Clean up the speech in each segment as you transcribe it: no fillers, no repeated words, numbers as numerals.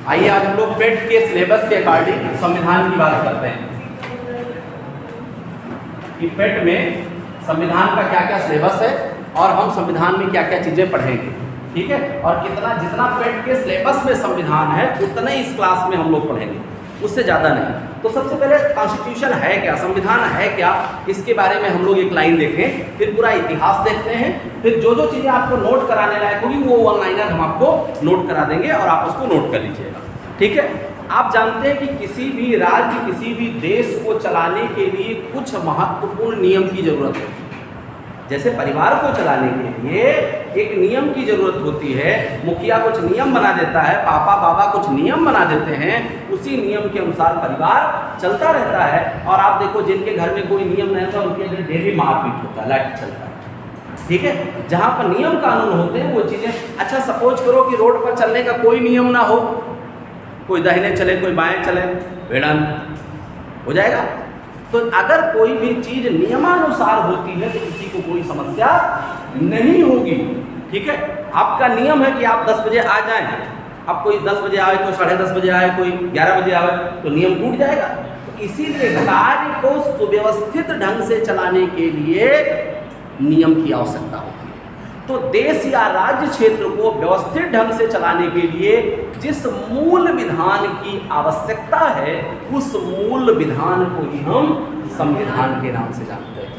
आइए आज हम लोग पेट के सिलेबस के अकॉर्डिंग संविधान की बात करते हैं कि पेट में संविधान का क्या क्या सिलेबस है और हम संविधान में क्या क्या चीज़ें पढ़ेंगे, ठीक है। और जितना पेट के सिलेबस में संविधान है उतना ही इस क्लास में हम लोग पढ़ेंगे, उससे ज़्यादा नहीं। तो सबसे पहले कॉन्स्टिट्यूशन है क्या, संविधान है क्या, इसके बारे में हम लोग एक लाइन देखें, फिर पूरा इतिहास देखते हैं, फिर जो जो चीज़ें आपको नोट कराने लायक होगी वो वन लाइनर हम आपको नोट करा देंगे और आप उसको नोट कर लीजिएगा, ठीक है। आप जानते हैं कि किसी भी राज्य, किसी भी देश को चलाने के लिए कुछ महत्वपूर्ण नियम की जरूरत है। जैसे परिवार को चलाने के लिए एक नियम की जरूरत होती है, मुखिया कुछ नियम बना देता है, पापा बाबा कुछ नियम बना देते हैं, उसी नियम के अनुसार परिवार चलता रहता है। और आप देखो जिनके घर में कोई नियम नहीं होता उनके घर डेली मारपीट होता है, लाइट चलता है, ठीक है। जहाँ पर नियम कानून होते हैं वो चीज़ें, अच्छा सपोज करो कि रोड पर चलने का कोई नियम ना हो, कोई दाहिने चले कोई बाएं चले, भिड़ंत हो जाएगा। तो अगर कोई भी चीज़ नियमानुसार होती है तो किसी को कोई समस्या नहीं होगी, ठीक है। आपका नियम है कि आप 10 बजे आ जाएं, अब कोई 10 बजे आए, कोई 10:30 बजे आए, कोई 11 बजे आए, तो नियम टूट जाएगा। तो इसीलिए कार्य को सुव्यवस्थित ढंग से चलाने के लिए नियम की आवश्यकता होती है। तो देश या राज्य क्षेत्र को व्यवस्थित ढंग से चलाने के लिए जिस मूल विधान की आवश्यकता है उस मूल विधान को ही हम संविधान के नाम से जानते हैं।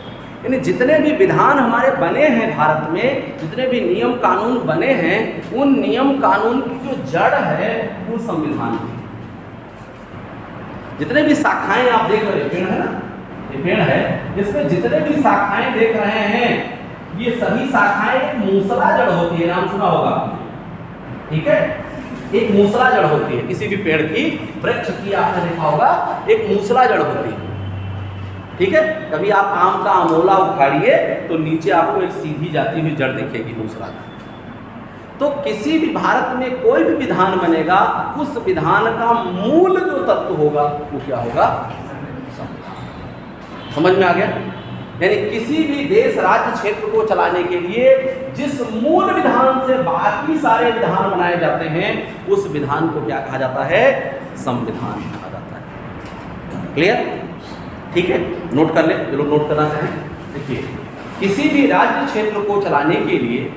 यानी जितने भी विधान हमारे बने हैं भारत में, जितने भी नियम कानून बने हैं, उन नियम कानून की जो जड़ है वो संविधान है। जितने भी शाखाएं आप देख रहे हैं, पेड़ है ना, ये पेड़ है, इसमें जितने भी शाखाएं देख रहे हैं ये सभी शाखाएं एक मूसला जड़ होती है, नाम सुना होगा, ठीक है। एक मूसला जड़ होती है किसी भी पेड़ की, वृक्ष की आपने देखा होगा एक मूसला जड़ होती है, ठीक है। कभी आप आम का अमोला उखाड़िए तो नीचे आपको एक सीधी जाती हुई जड़ दिखेगी, मूसला। तो किसी भी भारत में कोई भी विधान बनेगा उस विधान का मूल जो तत्व होगा वो क्या होगा, समझ में आ गया। यानी किसी भी देश राज्य क्षेत्र को चलाने के लिए जिस मूल विधान से बाकी सारे विधान बनाए जाते हैं उस विधान को क्या कहा जाता है, संविधान कहा जाता है। क्लियर, ठीक है। नोट कर ले जो लोग नोट करना चाहें। देखिए, किसी भी राज्य क्षेत्र को चलाने के लिए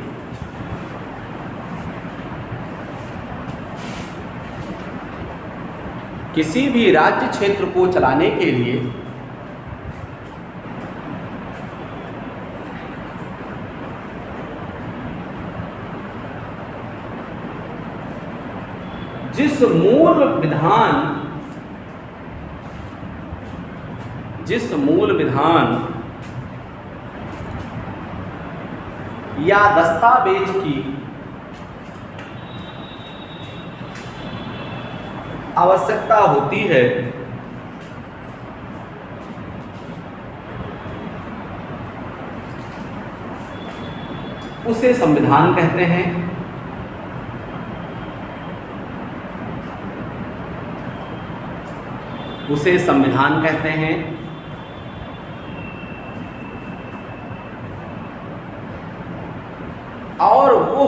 किसी भी राज्य क्षेत्र को चलाने के लिए जिस मूल विधान या दस्तावेज की आवश्यकता होती है उसे संविधान कहते हैं। उसे संविधान कहते हैं। और वो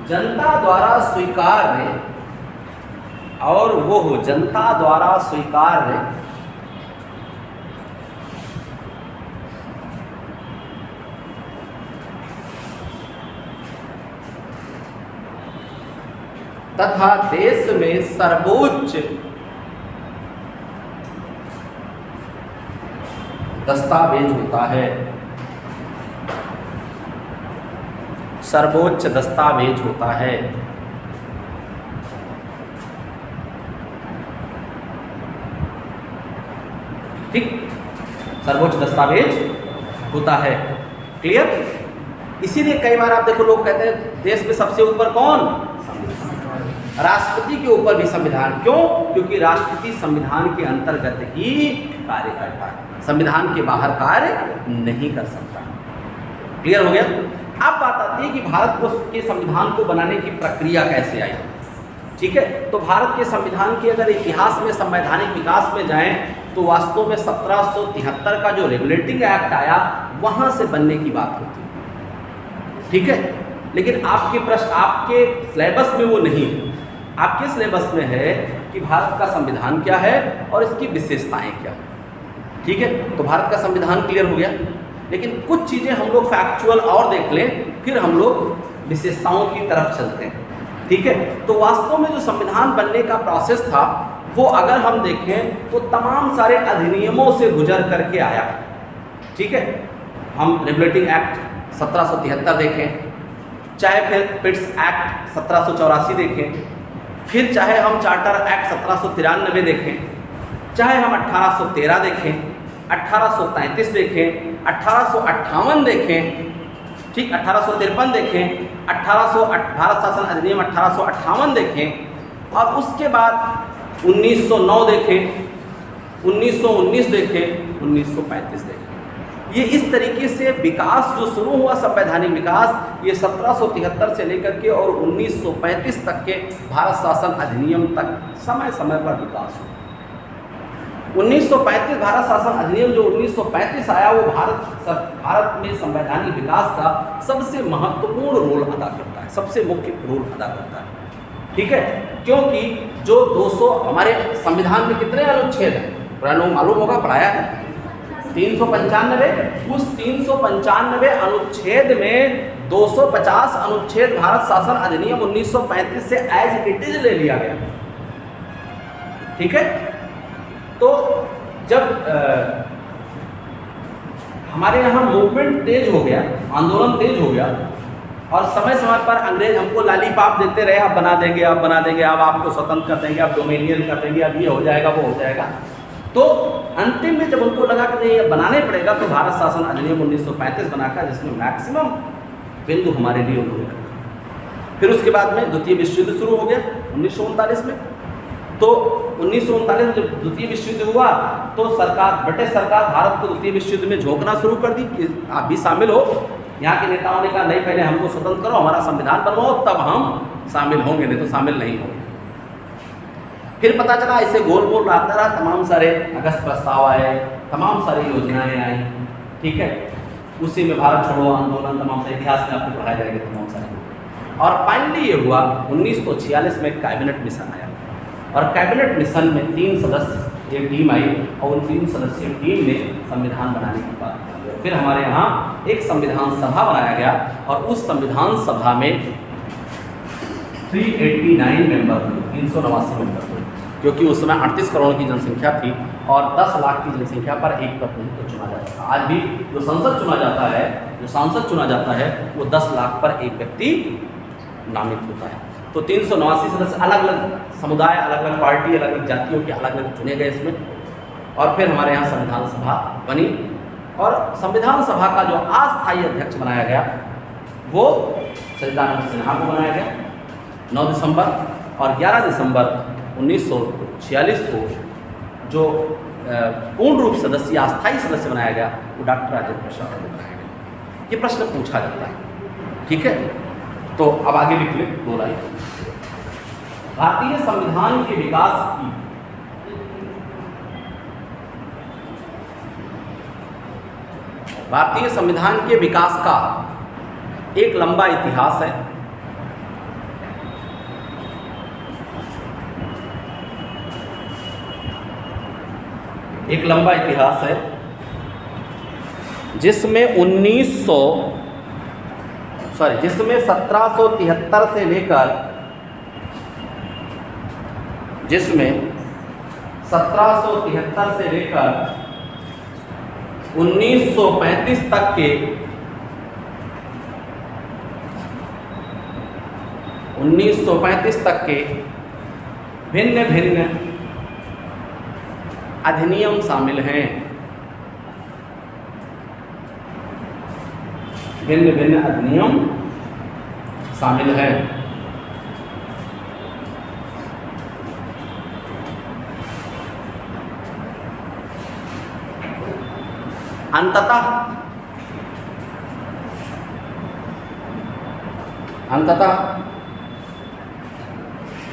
जनता द्वारा स्वीकार्य, और वो जनता द्वारा स्वीकार्य तथा देश में सर्वोच्च दस्तावेज होता है। सर्वोच्च दस्तावेज होता है, ठीक, सर्वोच्च दस्तावेज होता है। क्लियर। इसीलिए कई बार आप देखो लोग कहते हैं देश में सबसे ऊपर कौन, राष्ट्रपति के ऊपर भी संविधान। क्यों? क्योंकि राष्ट्रपति संविधान के अंतर्गत ही कार्य करता है, संविधान के बाहर कार्य नहीं कर सकता। क्लियर हो गया। अब बात आती है कि भारत के संविधान को बनाने की प्रक्रिया कैसे आई, ठीक है। तो भारत के संविधान के अगर इतिहास में संवैधानिक विकास में जाएं तो वास्तव में 1773 का जो रेगुलेटिंग एक्ट आया वहाँ से बनने की बात होती है। ठीक है, लेकिन आपके प्रश्न आपके सिलेबस में वो नहीं है। आपके सिलेबस में है कि भारत का संविधान क्या है और इसकी विशेषताएं क्या है। ठीक है, तो भारत का संविधान क्लियर हो गया, लेकिन कुछ चीज़ें हम लोग फैक्चुअल और देख लें, फिर हम लोग विशेषताओं की तरफ चलते हैं। ठीक है, तो वास्तव में जो संविधान बनने का प्रोसेस था वो अगर हम देखें तो तमाम सारे अधिनियमों से गुजर करके आया। ठीक है, हम रेगुलेटिंग एक्ट 1773 देखें, चाहे फिर पिट्स एक्ट 1784 देखें, फिर चाहे हम चार्टर एक्ट 1793 देखें, चाहे हम 1813 देखें, 1833 देखें, 1858 देखें, ठीक 1853 देखें, भारत शासन अधिनियम 1858 देखें, और उसके बाद 1909 देखें, 1919 देखें, 1935 देखें। ये इस तरीके से विकास जो शुरू हुआ, संवैधानिक विकास, ये 1773 से लेकर के और 1935 तक के भारत शासन अधिनियम तक समय समय पर विकास हुआ। 1935 भारत शासन अधिनियम जो 1935 आया, वो भारत में संवैधानिक विकास का सबसे महत्वपूर्ण रोल अदा करता है, सबसे मुख्य रोल अदा करता है। ठीक है, क्योंकि जो 200 हमारे संविधान में कितने अनुच्छेद हैं, पुराना मालूम होगा, पढ़ाया है, 395। उस 395 अनुच्छेद में 250 अनुच्छेद भारत शासन अधिनियम 1935 से एज इट इज ले लिया गया। ठीक है, तो जब हमारे यहाँ मूवमेंट तेज हो गया, आंदोलन तेज हो गया, और समय समय पर अंग्रेज हमको लालीपाप देते रहे, आप बना देंगे, आप बना देंगे, अब आपको स्वतंत्र कर देंगे, आप डोमिनियन कर देंगे, अब ये हो जाएगा, वो हो जाएगा। तो अंतिम में जब उनको लगा कि नहीं बनाने पड़ेगा, तो भारत शासन अधिनियम 1935 बनाकर, जिसमें मैक्सिमम बिंदु हमारे लिए उन्होंने रखा। फिर उसके बाद में द्वितीय विश्व युद्ध शुरू हो गया 1939 में। तो 1939 में जब द्वितीय विश्व युद्ध हुआ, तो ब्रिटिश सरकार भारत को द्वितीय विश्व युद्ध में झोंकना शुरू कर दी कि आप भी शामिल हो। यहाँ के नेताओं ने कहा नहीं, पहले हमको स्वतंत्र करो, हमारा संविधान बनवाओ, तब हम शामिल होंगे, नहीं तो शामिल नहीं होंगे। फिर पता चला ऐसे गोल गोल आता रहा, तमाम सारे अगस्त प्रस्ताव आए, तमाम सारी योजनाएं आई। ठीक है, उसी में भारत छोड़ो आंदोलन, तमाम सारे इतिहास में आपको पढ़ाए जाएंगे तमाम सारे। और फाइनली ये हुआ 1946 में कैबिनेट मिशन आया, और कैबिनेट मिशन में 3 सदस्य एक टीम आई, और उन 3 सदस्यीय टीम ने संविधान बनाने की बात की। फिर हमारे यहाँ एक संविधान सभा बनाया गया, और उस संविधान सभा में 389 मेंबर, 389 मेंबर, क्योंकि उस समय 38 करोड़ की जनसंख्या थी, और 10 लाख की जनसंख्या पर एक प्रतिनिधि चुना जाता है। आज भी जो संसद चुना जाता है, जो सांसद चुना जाता है, वो 10 लाख पर एक व्यक्ति नामित होता है। तो 389 सदस्य, अलग अलग समुदाय, अलग अलग पार्टी, अलग अलग जातियों के अलग अलग चुने गए इसमें। और फिर हमारे यहाँ संविधान सभा बनी, और संविधान सभा का जो अस्थायी अध्यक्ष बनाया गया वो सच्चिदानंद सिन्हा को बनाया गया 9 दिसंबर, और 11 दिसंबर 1946 को जो पूर्ण रूप सदस्य, अस्थायी सदस्य बनाया गया, वो डॉक्टर राजेंद्र प्रसाद को बनाया गया। ये प्रश्न पूछा जाता है। ठीक है, तो अब आगे लिख ले 2 लाइन। भारतीय संविधान के विकास की भारतीय संविधान के विकास का एक लंबा इतिहास है। एक लंबा इतिहास है जिसमें 1773 से लेकर 1935 तक के 1935 तक के भिन्न भिन्न अधिनियम शामिल हैं। भिन्न भिन्न अधिनियम शामिल हैं। अंततः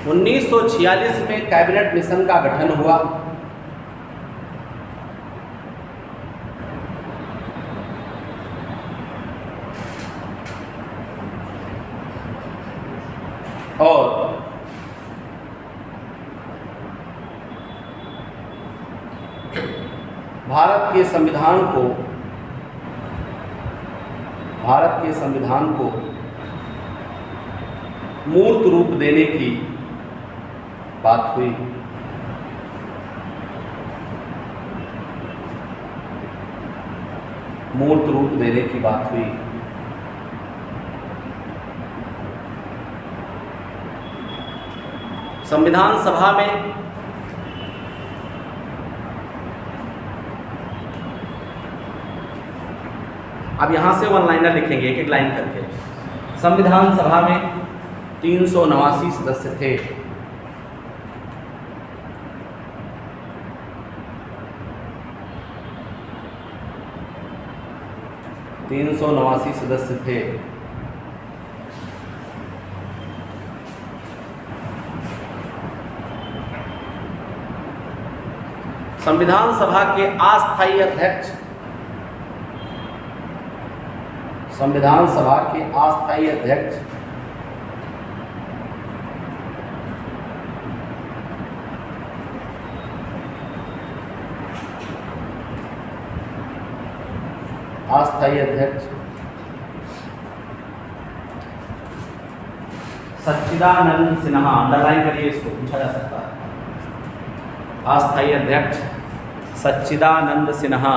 1946 में कैबिनेट मिशन का गठन हुआ। भारत के संविधान को मूर्त रूप देने की बात हुई। मूर्त रूप देने की बात हुई। संविधान सभा में अब यहां से वन लाइनर लिखेंगे एक एक लाइन करके। संविधान सभा में 389 सदस्य थे। सदस्य थे। संविधान सभा के अस्थायी अध्यक्ष सच्चिदानंद सिन्हा, अंडरलाइन करिए, इसको पूछा जा सकता है। अस्थायी अध्यक्ष सच्चिदानंद सिन्हा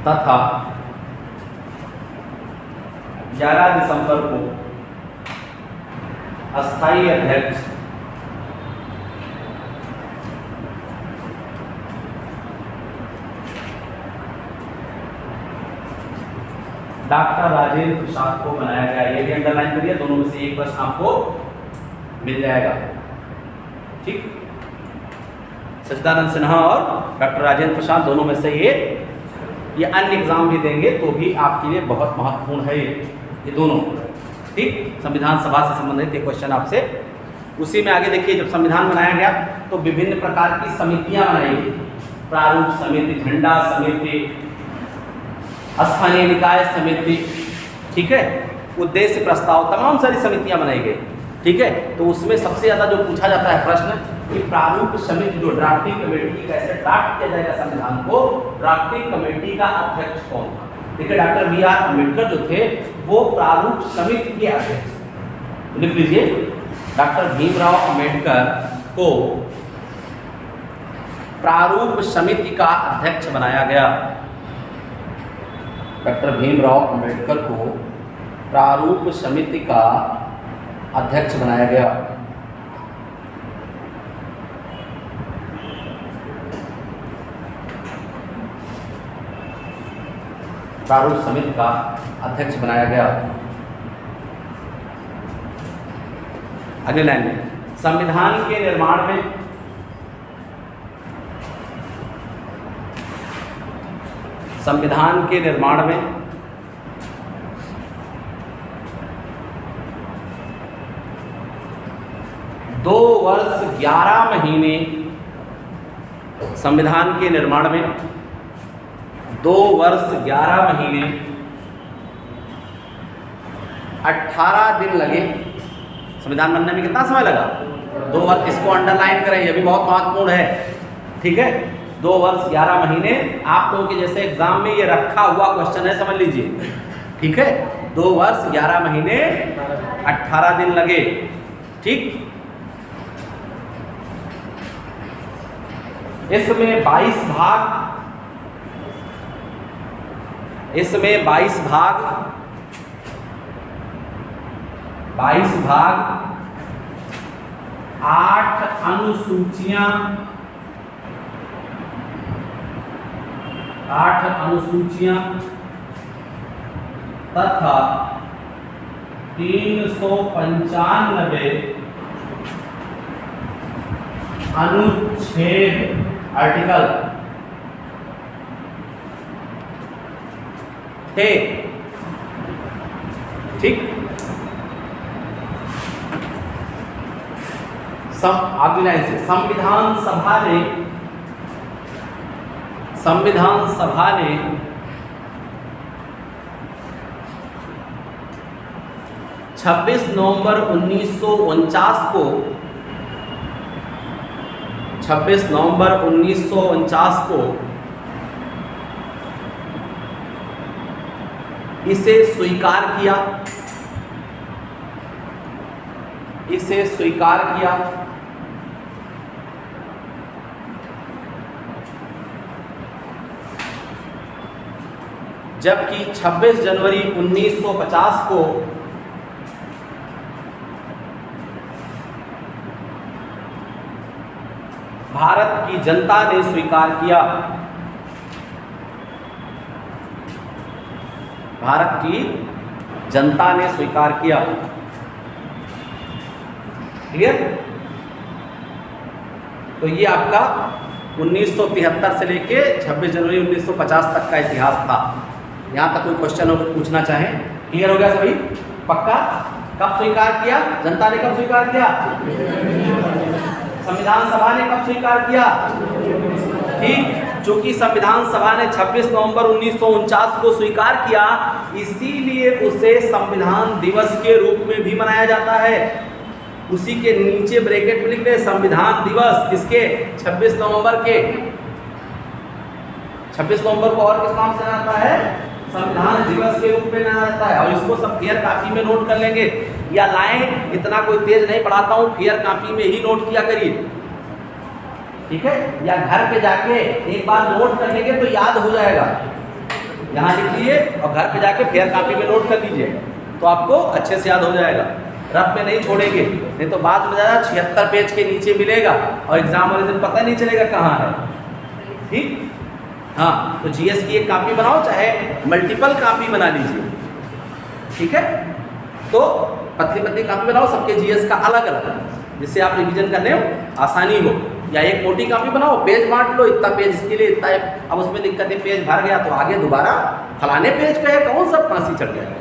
तथा 11 दिसंबर को अस्थायी अध्यक्ष डॉक्टर राजेंद्र प्रसाद को बनाया गया। ये भी अंडरलाइन करिए, दोनों में से एक प्रश्न आपको मिल जाएगा। ठीक, सच्चिदानंद सिन्हा और डॉक्टर राजेंद्र प्रसाद दोनों में से ये अन्य एग्जाम भी देंगे तो भी आपके लिए बहुत महत्वपूर्ण है ये दोनों। ठीक, संविधान सभा से संबंधित एक क्वेश्चन आपसे। उसी में आगे देखिए, जब संविधान बनाया गया तो विभिन्न प्रकार की समितियां बनाई गई। प्रारूप समिति, झंडा समिति, स्थानीय निकाय समिति, ठीक है, उद्देश्य प्रस्ताव, तमाम सारी समितियां बनाई गई। ठीक है, तो उसमें सबसे ज़्यादा जो पूछा जाता है प्रश्न कि प्रारूप समिति, जो ड्राफ्टिंग कमेटी, कैसे ड्राफ्ट किया जाएगा संविधान को, ड्राफ्टिंग कमेटी का अध्यक्ष कौन था। देखिए, डॉक्टर बी.आर. अम्बेडकर जो थे वो प्रारूप समिति के अध्यक्ष। लिख लीजिए, डॉक्टर भीमराव अम्बेडकर को प्रारूप समिति का अध्यक्ष बनाया गया। डॉक्टर भीमराव अम्बेडकर को प्रारूप समिति का अध्यक्ष बनाया गया। प्रारूप समिति का अध्यक्ष बनाया गया। अगले लाइन में, संविधान के निर्माण में संविधान के निर्माण में 2 वर्ष 11 महीने, संविधान के निर्माण में 2 वर्ष 11 महीने 18 दिन लगे। संविधान बनने में कितना समय लगा? 2 वर्ष। इसको अंडरलाइन करें, यह भी बहुत महत्वपूर्ण है। ठीक है, 2 वर्ष 11 महीने। आप लोगों के जैसे एग्जाम में ये रखा हुआ क्वेश्चन है, समझ लीजिए। ठीक है, 2 वर्ष 11 महीने 18 दिन लगे। ठीक, इसमें 22 भाग 8 अनुसूचियां तथा 395 अनुच्छेद, आर्टिकल थे। ठीक, अगली लाइन से, संविधान सभा ने 26 नवंबर 1949 को 26 नवंबर 1949 को इसे स्वीकार किया, जबकि 26 जनवरी 1950 को भारत की जनता ने स्वीकार किया। भारत की जनता ने स्वीकार किया। क्लियर? तो ये आपका 1973 से लेके 26 जनवरी 1950 तक का इतिहास था। यहाँ तक कोई क्वेश्चन हो तो पूछना चाहें। क्लियर हो गया सभी? पक्का? कब स्वीकार किया? जनता ने कब स्वीकार किया? संविधान सभा ने कब स्वीकार किया? ठीक, चूंकि संविधान सभा ने 26 नवंबर 1949 को स्वीकार किया, इसीलिए उसे संविधान दिवस के रूप में भी मनाया जाता है। उसी के नीचे ब्रैकेट में लिख दे संविधान दिवस, किसके? 26 नवंबर के। 26 नवंबर को और किस नाम से जाता है? संविधान दिवस के रूप में जाना जाता है। और इसको सब फेयर कॉपी में नोट कर लेंगे, या लाइन इतना कोई तेज नहीं पढ़ाता हूँ, फेयर कॉपी में ही नोट किया करिए। ठीक है? या घर पे जाके एक बार नोट कर लेंगे तो याद हो जाएगा। यहाँ लिख लीजिए और घर पे जाके फेयर कॉपी में नोट कर लीजिए, तो आपको अच्छे से याद हो जाएगा। रफ में नहीं छोड़ेंगे, नहीं तो बाद में ज़्यादा 76 पेज के नीचे मिलेगा और एग्जाम वाले दिन पता नहीं चलेगा कहाँ है। ठीक? हाँ, तो जीएस की एक कॉपी बनाओ, चाहे मल्टीपल कॉपी बना लीजिए। ठीक है? तो पतली पतली कॉपी बनाओ सबके जीएस का अलग अलग, जिससे आप रिवीजन करने में आसानी हो। या एक मोटी कॉपी बनाओ, पेज बांट लो, इतना पेज इसके लिए, इतना। अब उसमें दिक्कत है पेज भर गया तो आगे दोबारा फलाने पेज पे है, कौन सा फांसी चढ़ जाएगा।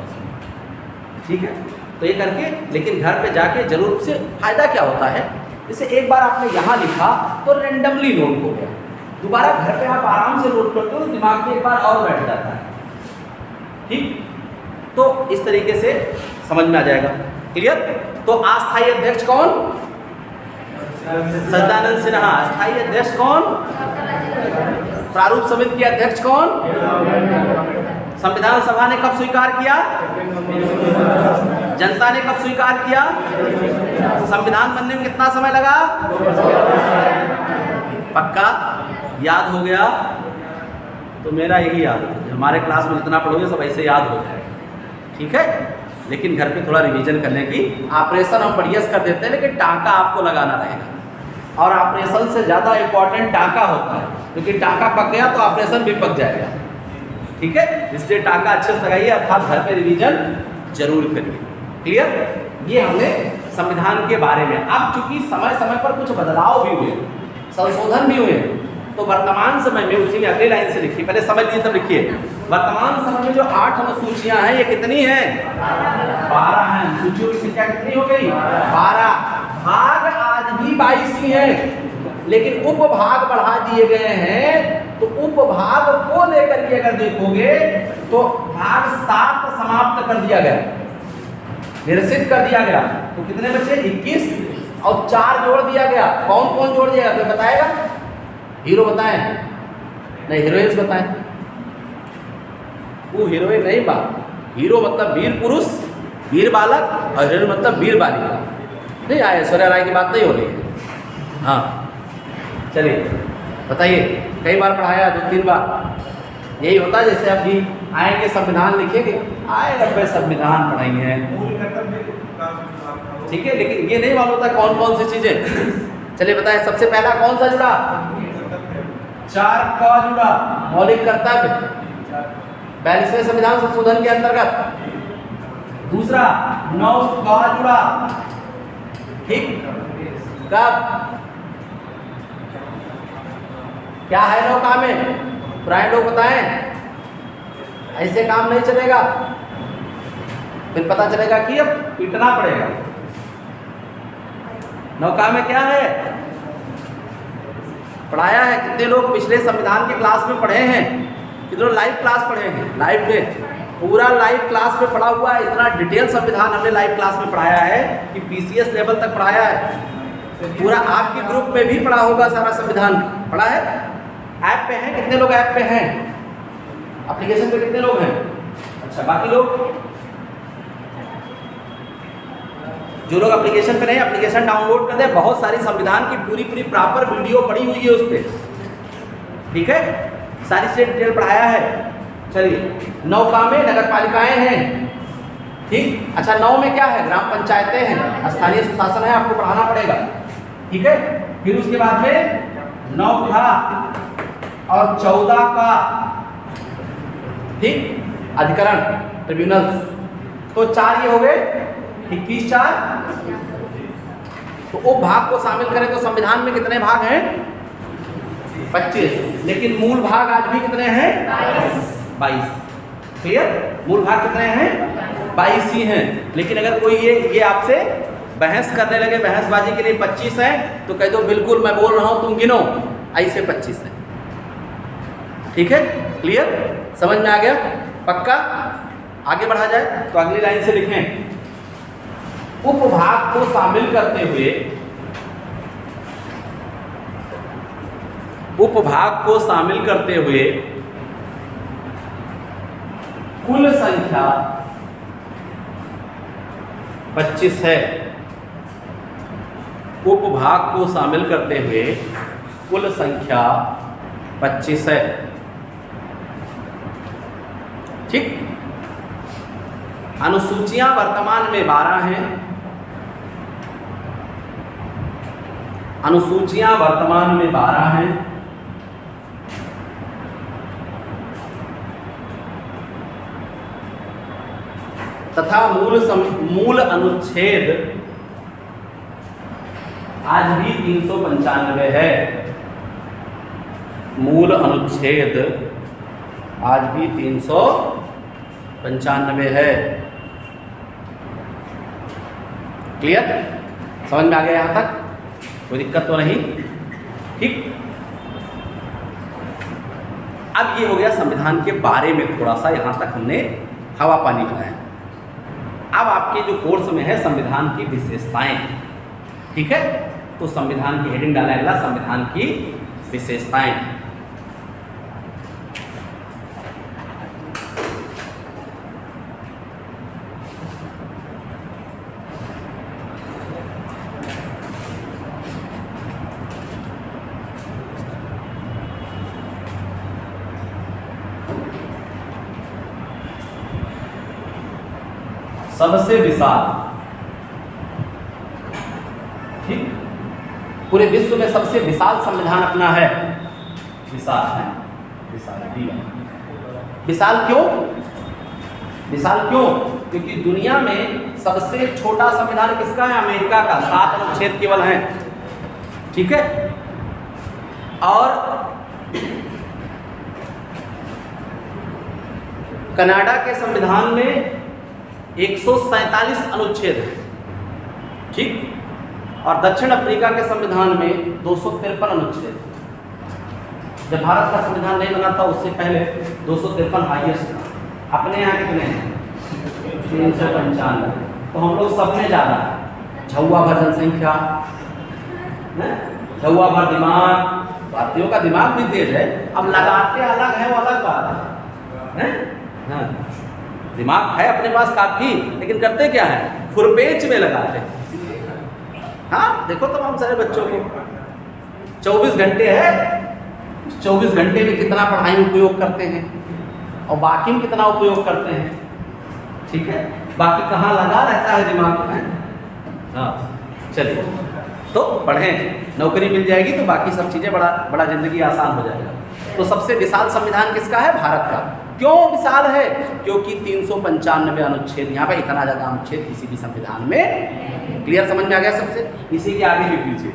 ठीक है? तो ये करके, लेकिन घर पे जाके जरूर से फायदा क्या होता है, जैसे एक बार आपने यहाँ लिखा तो रेंडमली नोट हो गया, दोबारा घर पे आप आराम से नोट करते हो तो दिमाग में एक बार और बैठ जाता है। ठीक? तो इस तरीके से समझ में आ जाएगा। क्लियर? तो अस्थायी अध्यक्ष कौन? सच्चिदानंद सिन्हा। अस्थायी अध्यक्ष कौन? प्रारूप समिति के अध्यक्ष कौन? संविधान सभा ने कब स्वीकार किया? जनता ने कब स्वीकार किया? संविधान बनने में कितना समय लगा? पक्का? याद हो गया? तो मेरा यही याद है, हमारे क्लास में जितना पढ़ोगे सब ऐसे याद हो जाएगा। ठीक है? लेकिन घर पे थोड़ा रिवीजन करने की, ऑपरेशन हम बढ़िया कर देते हैं, लेकिन टाँका आपको लगाना रहेगा। और ऑपरेशन से ज़्यादा इम्पोर्टेंट टाँका होता है, क्योंकि टाँका पक गया तो ऑपरेशन भी पक जाएगा। ठीक है? इसलिए टाँका अच्छे से लगाइए, अर्थात घर पे रिवीजन जरूर करिए। क्लियर? ये हमने संविधान के बारे में। अब चूंकि समय समय पर कुछ बदलाव भी हुए, संशोधन भी हुए, तो वर्तमान समय में, उसी में अगली लाइन से लिखिए, पहले समझ लीजिए तब लिखिए। वर्तमान समय में जो 8 अनुसूचियां हैं, ये कितनी हैं? 12 हैं। सूचियों की संख्या कितनी हो गई? 12। भाग आज भी 22 ही हैं, लेकिन उपभाग बढ़ा दिए गए हैं। तो उपभाग को लेकर के अगर देखोगे तो भाग 7 समाप्त कर दिया गया, निरसित कर दिया गया। तो कितने बचे? 21, और 4 जोड़ दिया गया। कौन कौन जोड़ दिया गया? बताएगा? हीरो बताएं? नहीं, हीरोइंस बताएं। वो हीरोइन नहीं बात, हीरो मतलब वीर पुरुष, वीर बालक, और हीरोइन मतलब वीर बालिका। नहीं आए, ऐश्वर्या राय की बात नहीं हो रही है। हाँ, चलिए बताइए। कई बार पढ़ाया, 2-3 बार। यही होता है जैसे अभी आएंगे संविधान लिखेंगे, आए रब्बे संविधान पढ़ाएंगे, ठीक है, लेकिन ये नहीं मालूम होता कौन कौन सी चीजें। चलिए बताएं, सबसे पहला कौन सा जुड़ा? 4 का जुड़ा, मौलिक कर्तव्य 42वें संविधान संशोधन के अंतर्गत। दूसरा 9 का जुड़ा, ठीक, कब? क्या है 9 का में? पुराने लोग बताएं, ऐसे काम नहीं चलेगा, फिर पता चलेगा कि अब पीटना पड़ेगा। 9 का में क्या है? पढ़ाया है। कितने लोग पिछले संविधान के क्लास में पढ़े हैं? कितने लोग लाइव क्लास पढ़े हैं? लाइव में पूरा लाइव क्लास में पढ़ा हुआ है। इतना डिटेल संविधान हमने लाइव क्लास में पढ़ाया है कि पीसीएस लेवल तक पढ़ाया है। पूरा आपके ग्रुप में भी पढ़ा होगा सारा संविधान, पढ़ा है? ऐप पे हैं? कितने लोग ऐप पे हैं? एप्लीकेशन पे कितने लोग हैं? अच्छा, बाकी लोग जो लोग एप्लीकेशन पे नहीं, एप्लीकेशन डाउनलोड कर दें। बहुत सारी संविधान की पूरी प्रॉपर वीडियो पड़ी हुई है उस पर, ठीक है? सारी से डिटेल पढ़ाया है। चलिए, 9 काम में नगर पालिकाएं हैं, ठीक। अच्छा, 9 में क्या है? ग्राम पंचायतें हैं, स्थानीय सुशासन है, आपको पढ़ाना पड़ेगा, ठीक है। फिर उसके बाद में 9 था और 14 का, ठीक, अधिकरण, ट्रिब्यूनल्स। तो 4 ये हो गए, 21 4। तो उपभाग को शामिल करें तो संविधान में कितने भाग हैं? 25। लेकिन मूल भाग आज भी कितने हैं? 22। क्लियर? मूल भाग कितने हैं? 22 ही हैं। लेकिन अगर कोई ये आपसे बहस करने लगे, बहसबाजी के लिए 25 है, तो कह दो बिल्कुल मैं बोल रहा हूं, तुम गिनो, ऐसे 25 है, ठीक है? क्लियर? समझ में आ गया? पक्का? आगे बढ़ा जाए तो अगली लाइन से लिखें, उपभाग को शामिल करते हुए, उपभाग को शामिल करते हुए कुल संख्या 25 है। उपभाग को शामिल करते हुए कुल संख्या 25 है, ठीक। अनुसूचियां वर्तमान में 12 हैं। अनुसूचियां वर्तमान में 12 हैं। तथा मूल अनुच्छेद आज भी 395 है। मूल अनुच्छेद आज भी 395 है। क्लियर? समझ में आ गया यहां तक? कोई दिक्कत तो नहीं, ठीक। अब ये हो गया संविधान के बारे में, थोड़ा सा यहां तक हमने हवा पानी बनाया। अब आपके जो कोर्स में है संविधान की विशेषताएं, ठीक है? तो संविधान की हेडिंग डाला अगला, संविधान की विशेषताएं। सबसे विशाल, ठीक, पूरे विश्व में सबसे विशाल संविधान अपना है। विशाल है, विशाल, विशाल क्यों? विशाल क्यों? क्योंकि दुनिया में सबसे छोटा संविधान किसका है? अमेरिका का, 7 अनुच्छेद केवल हैं, ठीक है। और कनाडा के संविधान में 147 अनुच्छेद है, ठीक। और दक्षिण अफ्रीका के संविधान में 253 अनुच्छेद। जब भारत का संविधान नहीं बना था उससे पहले 253 हाईएस्ट था। अपने यहाँ कितने हैं? 395। तो हम लोग सब में ज़्यादा है। झौवा भर जनसंख्या, झौवा भर दिमाग, भारतीयों का दिमाग भी तेज है। अब लगाते अलग है, वो अलग बात है। हाँ, दिमाग है अपने पास काफी, लेकिन करते क्या है? खुरपेच में लगाते हैं। हाँ, देखो तमाम सारे बच्चों को 24 घंटे है, 24 घंटे में कितना पढ़ाई में उपयोग करते हैं और बाकी में कितना उपयोग करते हैं, ठीक है। बाकी कहाँ लगा रहता है दिमाग में। हाँ, चलिए, तो पढ़ें, नौकरी मिल जाएगी तो बाकी सब चीज़ें बड़ा जिंदगी आसान हो जाएगा। तो सबसे विशाल संविधान किसका है? भारत का। क्यों विशाल है? क्योंकि 395 अनुच्छेद, यहाँ पे इतना ज़्यादा अनुच्छेद किसी भी संविधान में। क्लियर? समझ में आ गया सबसे? इसी के आगे लिख लीजिए,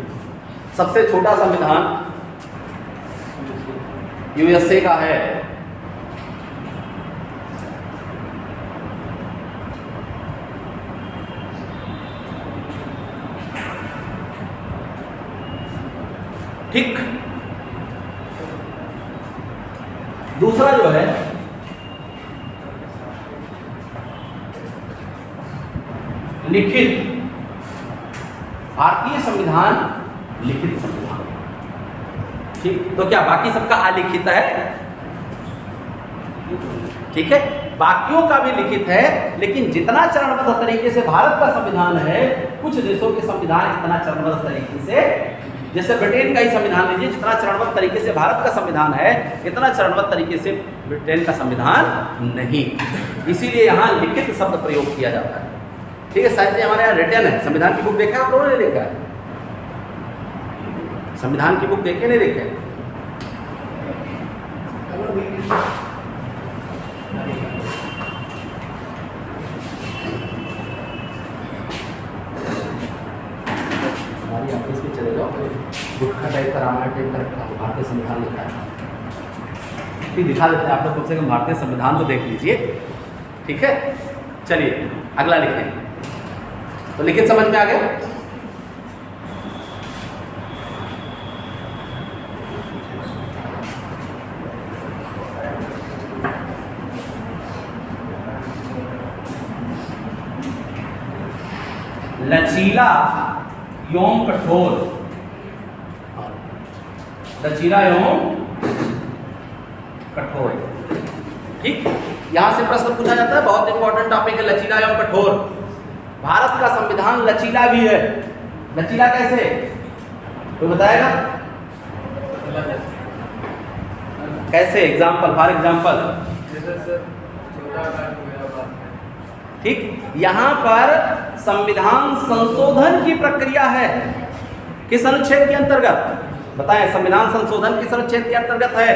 सबसे छोटा संविधान यूएसए का है। ठीक। दूसरा जो है लिखित भारतीय संविधान लिखित संविधान। ठीक, तो क्या बाकी सबका अलिखित है? ठीक है, बाकियों का भी लिखित है, लेकिन जितना चरणबद्ध तरीके से भारत का संविधान है, कुछ देशों के संविधान इतना चरणबद्ध तरीके से, जैसे ब्रिटेन का ही संविधान लीजिए, जितना चरणबद्ध तरीके से भारत का संविधान है, इतना चरणबद्ध तरीके से ब्रिटेन का संविधान नहीं। इसीलिए यहाँ लिखित शब्द प्रयोग किया जाता है। ठीक है, साहित्य हमारे यहाँ रिटर्न है। संविधान की बुक देखा है आप लोगों ने? देखा है? संविधान की बुक देखे नहीं देखे? हमारी ऑफिस में चले जाओ, बुक का टाइप का रामायण टाइप का रखा है, भारतीय संविधान लिखा है। ठीक, दिखा देते हैं आप लोग, कम से कम भारतीय संविधान तो देख लीजिए। ठीक है, चलिए अगला लिखें। तो लिखित समझ में आ गया? लचीला एवं कठोर, लचीला एवं कठोर। ठीक, यहां से प्रश्न पूछा जाता है, बहुत इंपॉर्टेंट टॉपिक है लचीला एवं कठोर। भारत का संविधान लचीला भी है। लचीला कैसे? कोई बताएगा कैसे? Example, for example. ठीक, यहाँ पर संविधान संशोधन की प्रक्रिया है। किस अनुच्छेद के अंतर्गत? बताएं, संविधान संशोधन किस अनुच्छेद के अंतर्गत है?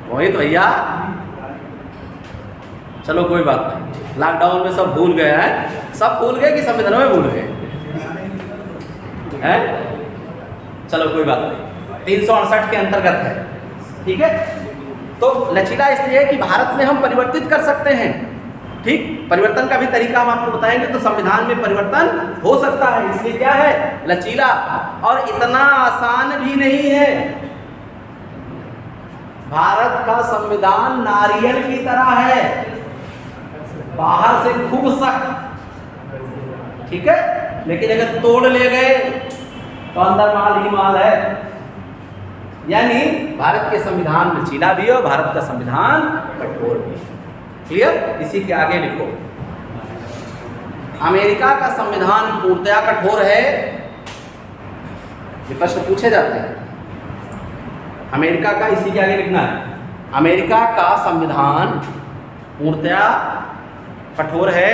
वही तो भैया, चलो कोई बात नहीं, लॉकडाउन में सब भूल गए हैं। सब भूल गए कि संविधान में भूल गए हैं? चलो कोई बात नहीं, 368 के अंतर्गत है। ठीक है, तो लचीला इसलिए है कि भारत में हम परिवर्तित कर सकते हैं। ठीक, परिवर्तन का भी तरीका हम आपको बताएंगे, तो संविधान में परिवर्तन हो सकता है, इसलिए क्या है? लचीला। और इतना आसान भी नहीं है। भारत का संविधान नारियल की तरह है, बाहर से खूब सख्त। ठीक है, लेकिन अगर तोड़ ले गए तो अंदर माल ही माल है। यानी भारत के संविधान लचीला भी है और भारत का संविधान कठोर भी है। क्लियर? इसी के आगे लिखो, अमेरिका का संविधान पूर्णतया कठोर है। ये प्रश्न पूछे जाते हैं। अमेरिका का, इसी के आगे लिखना है, अमेरिका का संविधान पूर्णतया कठोर है,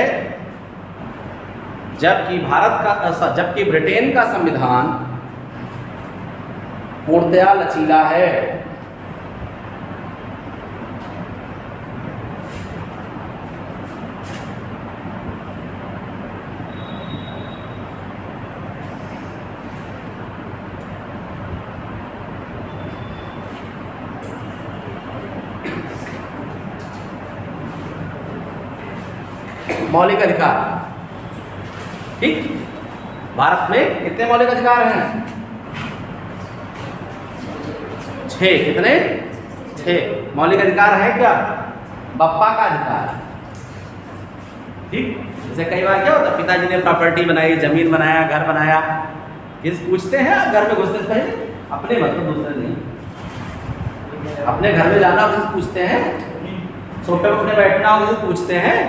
जबकि ब्रिटेन का संविधान पूर्णतया लचीला है। मौलिक अधिकार। ठीक, भारत में कितने मौलिक अधिकार हैं? 6। कितने? 6 मौलिक अधिकार है। क्या? बप्पा का अधिकार। ठीक, जैसे कई बार क्या होता है, पिताजी ने प्रॉपर्टी बनाई, जमीन बनाया, घर बनाया, किस पूछते हैं घर में घुसने से पहले? अपने मतलब, दूसरे नहीं। अपने घर में जाना किस पूछते हैं? सोफे पर अपने बैठना हो किस पूछते हैं?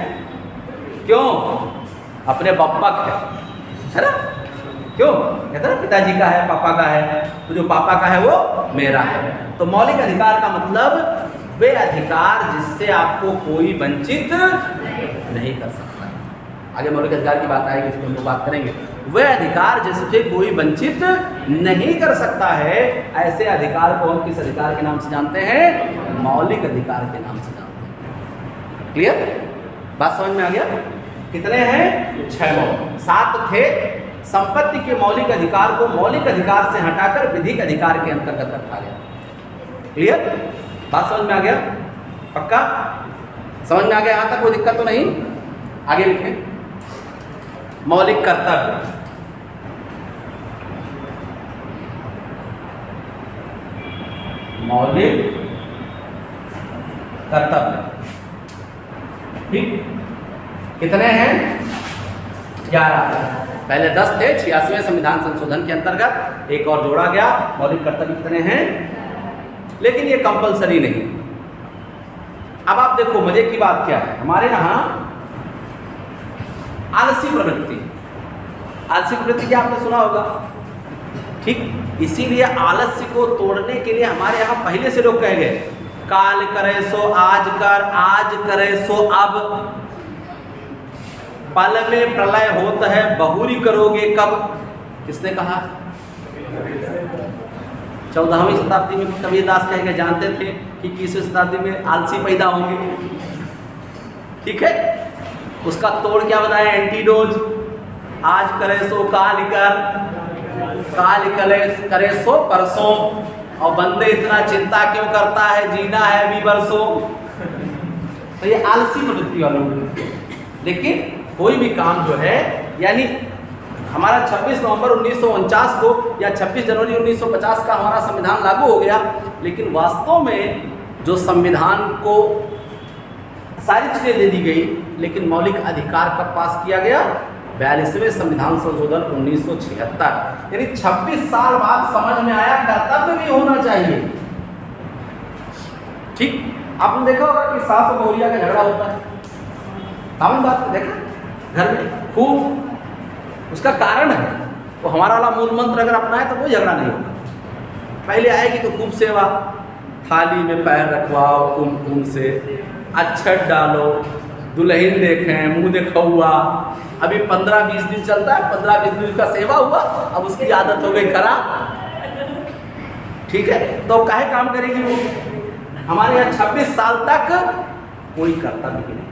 क्यों? अपने बप्पा का है ना? क्यों कहते हैं? पिताजी का है, पापा का है, तो जो पापा का है वो मेरा है। तो मौलिक अधिकार का मतलब वे अधिकार जिससे आपको कोई वंचित नहीं कर सकता। आगे मौलिक अधिकार की बात आएगी, इसमें हम लोग बात करेंगे। वे अधिकार जिससे कोई वंचित नहीं कर सकता है, ऐसे अधिकार को हम किस अधिकार के नाम से जानते हैं? मौलिक अधिकार के नाम से जानते हैं। क्लियर? बात समझ में आ गया? कितने हैं? 6 मौलिक। 7 थे। संपत्ति के मौलिक अधिकार को मौलिक अधिकार से हटाकर विधिक अधिकार के अंतर्गत रखा गया। क्लियर? बात समझ में आ गया? पक्का समझ में आ गया? यहां तक कोई दिक्कत तो नहीं? आगे लिखें, मौलिक कर्तव्य। मौलिक कर्तव्य। ठीक, कितने हैं? 11। पहले 10 थे, 86वें संविधान संशोधन के अंतर्गत एक और जोड़ा गया। मौलिक कर्तव्य कितने हैं, लेकिन ये कंपलसरी नहीं। अब आप देखो मजे की बात क्या है, हमारे यहाँ आलसी प्रवृत्ति, आलसी प्रवृत्ति क्या आपने सुना होगा, ठीक। इसीलिए आलस्य को तोड़ने के लिए हमारे यहाँ पहले से लोग कह गए, काल करे सो आज कर, आज करे सो अब, पल में प्रलय होता है बहुरी करोगे कब। किसने कहा? 14वीं शताब्दी में कबीरदास कह के जानते थे कि 21वीं शताब्दी में आलसी पैदा होंगे, ठीक है। उसका तोड़ क्या बताया, एंटीडोज, आज करे सो काल कर, काल करे सो परसों, और बंदे इतना चिंता क्यों करता है, जीना है अभी बरसों। तो ये आलसी प्रवृत्ति वालों को। लेकिन कोई भी काम जो है, यानी हमारा 26 नवंबर 1949 को या 26 जनवरी 1950 का हमारा संविधान लागू हो गया, लेकिन वास्तव में जो संविधान को सारी चीज़ें दे दी गई, लेकिन मौलिक अधिकार कब पास किया गया, 42वें संविधान संशोधन 1976, यानी 26 साल बाद समझ में आया कर्तव्य भी होना चाहिए, ठीक। आपने देखा होगा कि सास और बहुरिया का झगड़ा होता है, कॉमन बात देखा घर में खूब, उसका कारण है वो हमारा वाला मूल मंत्र अगर अपनाए तो कोई झगड़ा नहीं होगा। पहले आएगी तो खूब सेवा, थाली में पैर रखवाओ कुमकुम से, अक्षत डालो, दुल्हन देखें मुंह देखा हुआ। अभी 15-20 दिन चलता है, 15-20 दिन का सेवा हुआ, अब उसकी आदत हो गई खराब, ठीक है। तो काहे काम करेगी वो। हमारे यहाँ 26 साल तक कोई कर्तव्य नहीं।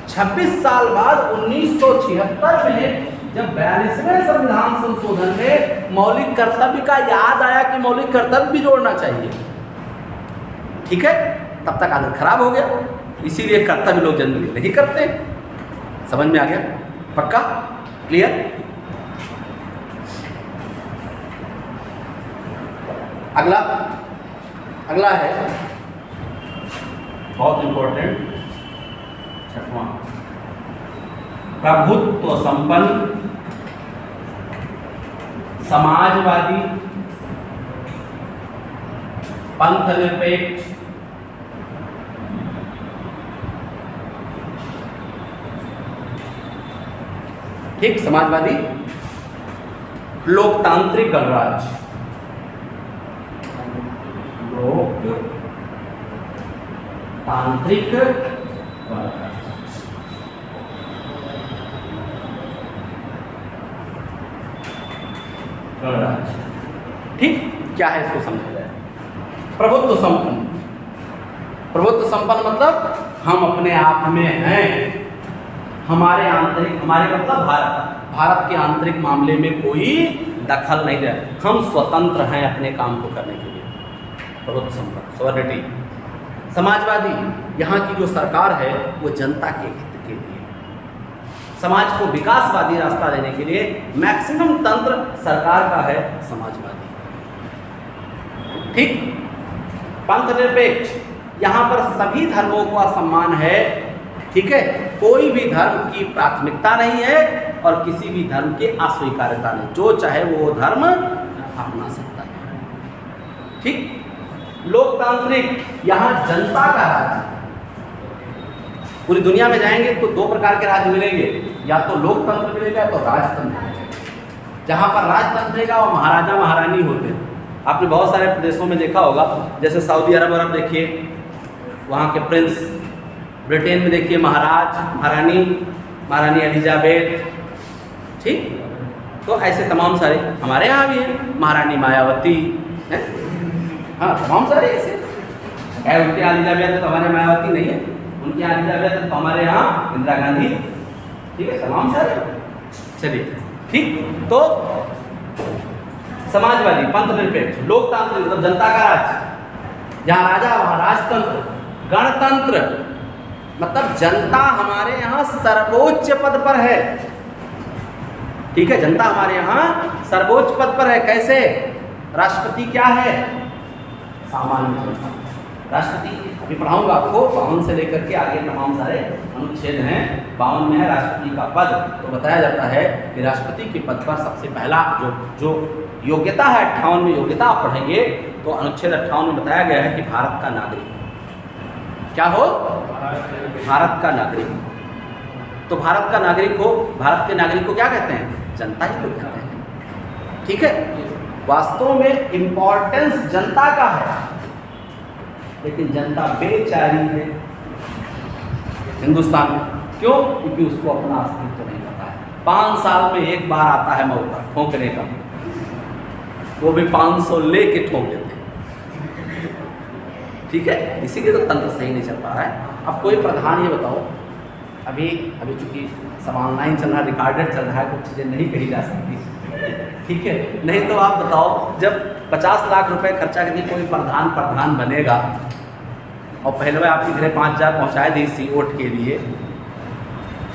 26 साल बाद 1976 में जब 42वें संविधान संशोधन में मौलिक कर्तव्य का याद आया कि मौलिक कर्तव्य भी जोड़ना चाहिए, ठीक है, तब तक आदत खराब हो गया। इसीलिए कर्तव्य लोग जनरली नहीं करते। समझ में आ गया? पक्का? क्लियर? अगला है बहुत इंपॉर्टेंट, 6वां, प्रभुत्व संपन्न समाजवादी पंथ निरपेक्ष ठीक समाजवादी लोकतांत्रिक गणराज्य, लोकतांत्रिक गणराज्य, ठीक। क्या है इसको समझा जाए। प्रभुत्व संपन्न, प्रभुत्व संपन्न मतलब हम अपने आप में हैं, हमारे आंतरिक, हमारे मतलब भारत के आंतरिक मामले में कोई दखल नहीं दे, हम स्वतंत्र हैं अपने काम को करने के लिए। प्रभुत्व संपन्न, सॉवरेनिटी। समाजवादी, यहाँ की जो सरकार है वो जनता के हित के लिए, समाज को विकासवादी रास्ता देने के लिए मैक्सिमम तंत्र सरकार का है समाजवादी, ठीक। पंथ निरपेक्ष, यहाँ पर सभी धर्मों का सम्मान है, ठीक है, कोई भी धर्म की प्राथमिकता नहीं है और किसी भी धर्म की अस्वीकार्यता नहीं, जो चाहे वो धर्म अपना सकता है, ठीक। लोकतांत्रिक, यहाँ जनता का राज्य। पूरी दुनिया में जाएंगे तो दो प्रकार के राज्य मिलेंगे, या तो लोकतंत्र मिलेगा तो राजतंत्र मिलेगा। जहाँ पर राजतंत्र रहेगा वो महाराजा महारानी होते हैं। आपने बहुत सारे प्रदेशों में देखा होगा, जैसे सऊदी अरब देखिए, वहाँ के प्रिंस, ब्रिटेन में देखिए महाराज महारानी, महारानी एलिजाबेथ, ठीक। तो ऐसे तमाम सारे हमारे यहाँ भी हैं, महारानी मायावती है, हाँ तमाम सारे ऐसे है। उनके एलिजाबेथ तो हमारे मायावती नहीं है, उनके एलिजाबेथ तो हमारे यहाँ इंदिरा गांधी, ठीक है, तमाम सारे। चलिए ठीक, तो समाजवादी, पंथ निरपेक्ष, लोकतांत्रिक मतलब जनता का राज्य, जहाँ राजा वहाँ राजतंत्र। गणतंत्र मतलब जनता हमारे यहाँ सर्वोच्च पद पर है, ठीक है, जनता हमारे यहाँ सर्वोच्च पद पर है। कैसे? राष्ट्रपति क्या है? सामान्य जनता। राष्ट्रपति अभी पढ़ाऊंगा आपको, 52 से लेकर के आगे तमाम सारे अनुच्छेद हैं। 52 में है राष्ट्रपति का पद। तो बताया जाता है कि राष्ट्रपति के पद पर सबसे पहला जो योग्यता है, 58 में योग्यता आप पढ़ेंगे तो अनुच्छेद 58 में बताया गया है कि भारत का नागरिक क्या हो, भारत का नागरिक। तो भारत का नागरिक हो, भारत के नागरिक को क्या कहते हैं, जनता ही तो कहते हैं। ठीक है, वास्तव में इंपॉर्टेंस जनता का है, लेकिन जनता बेचारी है हिंदुस्तान में। क्यों? क्योंकि उसको अपना अस्तित्व नहीं पता है। 5 साल में एक बार आता है मौका ठोकने का, वो भी 500 लेके ठोक देते हैं। ठीक है, इसीलिए तो तंत्र सही नहीं चल पा रहा है। अब कोई प्रधान ये बताओ, अभी चूंकि सब ऑनलाइन चल रहा है, रिकॉर्डेड चल रहा है, कुछ चीज़ें नहीं कही जा सकती। ठीक है, नहीं तो आप बताओ, जब 50 लाख रुपए खर्चा करके कोई प्रधान बनेगा और पहले में आपके घर 5000 पहुँचाए दी सी वोट के लिए,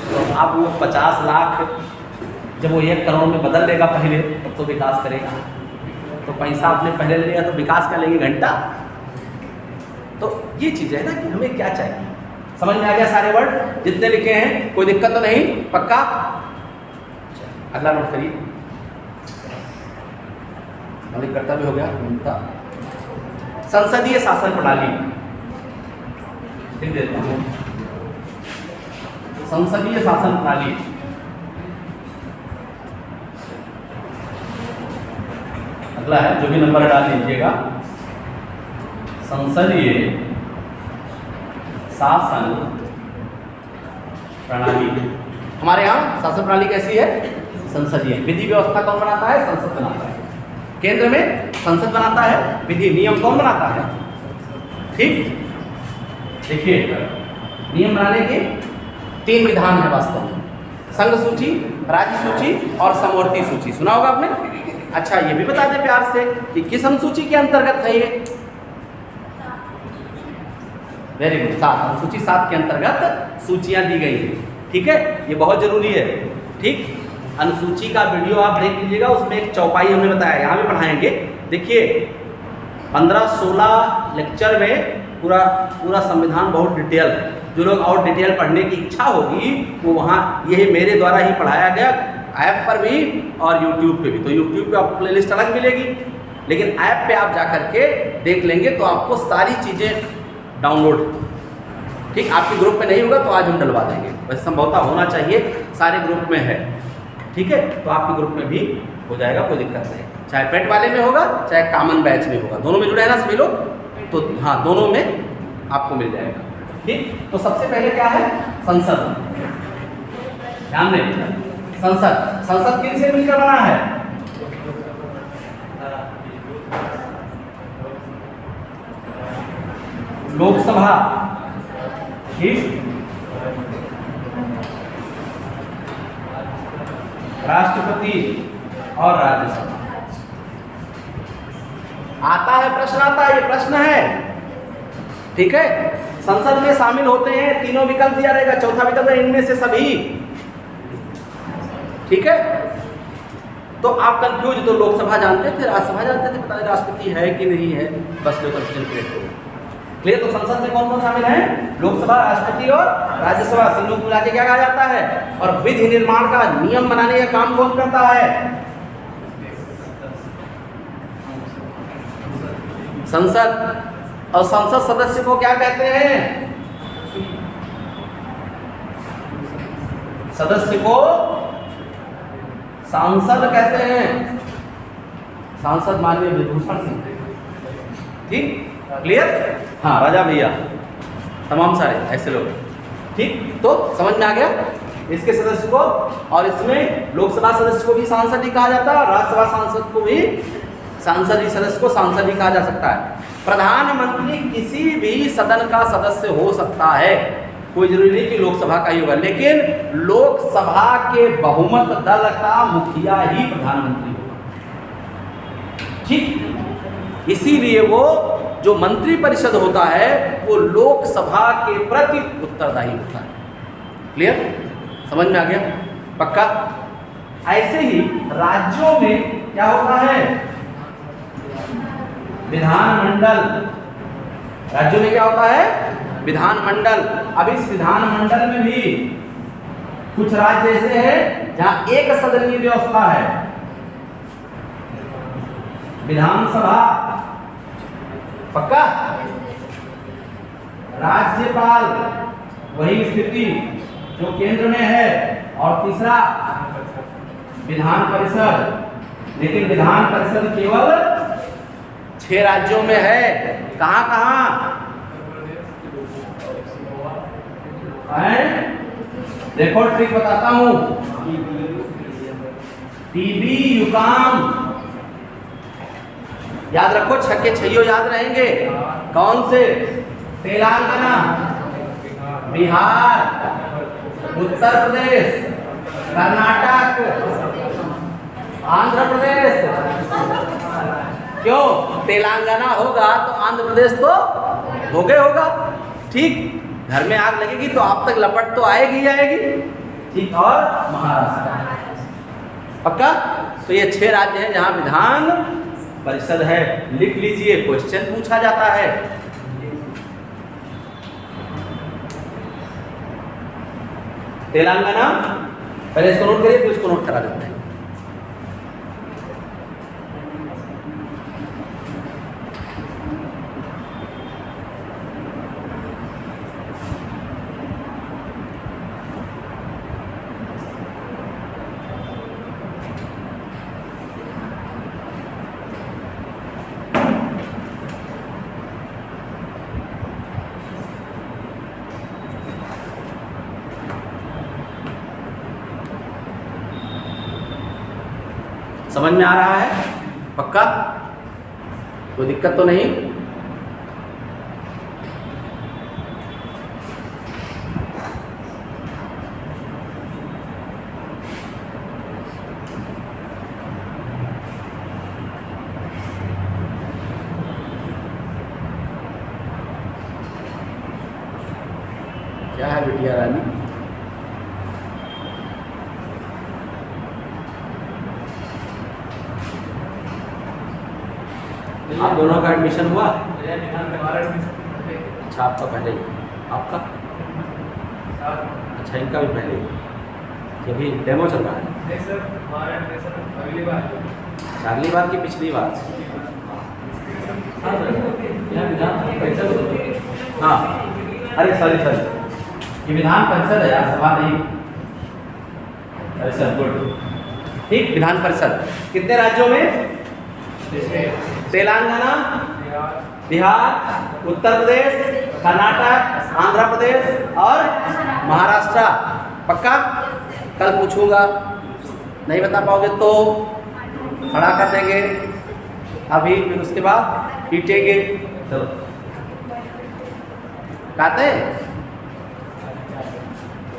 तो आप वो 50 लाख जब वो 1 करोड़ में बदल लेगा पहले, तब तो विकास करेगा। तो पैसा आपने पहले ले लिया तो विकास का लेंगे घंटा। तो ये चीज़ है ना कि हमें क्या चाहिए। समझ में आ गया सारे वर्ड जितने लिखे हैं? कोई दिक्कत तो नहीं? पक्का? अगला नोट करिए। मौलिक कर्तव्य हो गया। संसदीय शासन प्रणाली लिख देता हूँ। संसदीय शासन प्रणाली अगला है, जो भी नंबर डाल दीजिएगा। संसदीय शासन प्रणाली, हमारे यहाँ शासन प्रणाली कैसी है? संसदीय। विधि व्यवस्था कौन बनाता है? संसद बनाता है। केंद्र में संसद बनाता है, विधि नियम कौन बनाता है? ठीक, देखिए नियम बनाने के 3 विधान है वास्तव में, संघ सूची, राज्य सूची और समवर्ती सूची। सुना होगा आपने? अच्छा, ये भी बता दें प्यार से कि किस अनुसूची के अंतर्गत है ये? वेरी गुड, 7, अनुसूची 7 के अंतर्गत सूचियां दी गई हैं। ठीक है, ये बहुत जरूरी है। ठीक, अनुसूची का वीडियो आप देख लीजिएगा, उसमें एक चौपाई हमने बताया, यहाँ भी पढ़ाएंगे। देखिए 15-16 लेक्चर में पूरा संविधान बहुत डिटेल है। जो लोग और डिटेल पढ़ने की इच्छा होगी वो वहाँ, यही मेरे द्वारा ही पढ़ाया गया, ऐप पर भी और यूट्यूब पे भी। तो यूट्यूब पे आपको प्लेलिस्ट अलग मिलेगी, लेकिन ऐप पे आप जा करके देख लेंगे तो आपको सारी चीज़ें डाउनलोड। ठीक, आपके ग्रुप में नहीं होगा तो आज हम डलवा देंगे, वैसे संभवतः होना चाहिए, सारे ग्रुप में है। ठीक है, तो आपके ग्रुप में भी हो जाएगा, कोई दिक्कत नहीं। चाहे पेट वाले में होगा चाहे कॉमन बैच में होगा, दोनों में जुड़े हैं ना सभी लोग, तो हाँ दोनों में आपको मिल जाएगा। ठीक, तो सबसे पहले क्या है? संसद। ध्यान दें, संसद किन से मिलकर बना है? लोकसभा, ठीक, राष्ट्रपति और राज्यसभा। आता है प्रश्न, आता है, ये प्रश्न है। ठीक है, संसद में शामिल होते हैं, तीनों विकल्प दिया रहेगा, चौथा विकल्प है इनमें से सभी। ठीक है, तो आप कंफ्यूज, तो लोकसभा जानते थे, राज्यसभा जानते थे, पता नहीं राष्ट्रपति है कि नहीं है, बस जो कंफ्यूजन क्रिएट हो। क्लियर? तो संसद में कौन कौन शामिल है? लोकसभा, राष्ट्रपति और राज्यसभा, तीनों को मिला के क्या कहा जाता है? और विधि निर्माण का, नियम बनाने का काम कौन करता है? संसद। और संसद सदस्य को क्या कहते हैं? सदस्य को सांसद कहते हैं। सांसद माननीय विभूषण सिंह। ठीक, क्लियर? हाँ, राजा भैया, तमाम सारे ऐसे लोग। ठीक, तो समझ में आ गया इसके सदस्य को। और इसमें लोकसभा सदस्य को भी सांसद ही कहा जाता है, और राज्यसभा सांसद को भी सांसद ही, सदस्य को सांसद ही कहा जा सकता है। प्रधानमंत्री किसी भी सदन का सदस्य हो सकता है, कोई जरूरी नहीं कि लोकसभा का ही होगा, लेकिन लोकसभा के बहुमत दल का मुखिया ही प्रधानमंत्री होगा। ठीक, इसीलिए वो जो मंत्री परिषद होता है वो लोकसभा के प्रति उत्तरदायी होता है। क्लियर? समझ में आ गया? पक्का? ऐसे ही राज्यों में क्या होता है? विधानमंडल, राज्यों में क्या होता है? विधानमंडल। अब इस विधानमंडल में भी कुछ राज्य ऐसे हैं जहां एक सदनीय व्यवस्था है। विधानसभा, पक्का? राज्यपाल, वही स्थिति जो केंद्र में है। और तीसरा विधान परिषद। लेकिन विधान परिषद केवल 6 राज्यों में है। कहां कहां? देखो ट्रिक बताता हूं। टीबी, जुकाम, याद रखो, छक्के छइयो याद रहेंगे। कौन से? तेलंगाना, बिहार, उत्तर प्रदेश, कर्नाटक, आंध्र प्रदेश। क्यों? तेलंगाना होगा तो आंध्र प्रदेश तो हो गए होगा। ठीक, घर में आग लगेगी तो आप तक लपट तो आएगी ही आएगी। ठीक, और महाराष्ट्र, पक्का? तो ये 6 राज्य हैं जहां विधान परिषद है। लिख लीजिए, क्वेश्चन पूछा जाता है। तेलंगाना, पहले इसको नोट करिए, फिर इसको नोट करा देते हैं। समझ में आ रहा है? पक्का? कोई दिक्कत तो नहीं? क्या है बिटिया रानी? आप दोनों का एडमिशन हुआ? अच्छा, आपका पहले ही? आपका? अच्छा, इनका भी पहले ही? अभी डेमो चल रहा है? नहीं सर, हमारा एडमिशन अगली बार। अगली बार की पिछली बार? हाँ, अरे सॉरी, ये विधान परिषद है यार, सभा नहीं। अरे सर, गुड। ठीक, विधान परिषद कितने राज्यों में? तेलंगाना, बिहार, उत्तर प्रदेश, कर्नाटक, आंध्र प्रदेश और महाराष्ट्र। पक्का? कल पूछूंगा, नहीं बता पाओगे तो खड़ा कर देंगे अभी, फिर उसके बाद पीटेंगे। चलो, कहते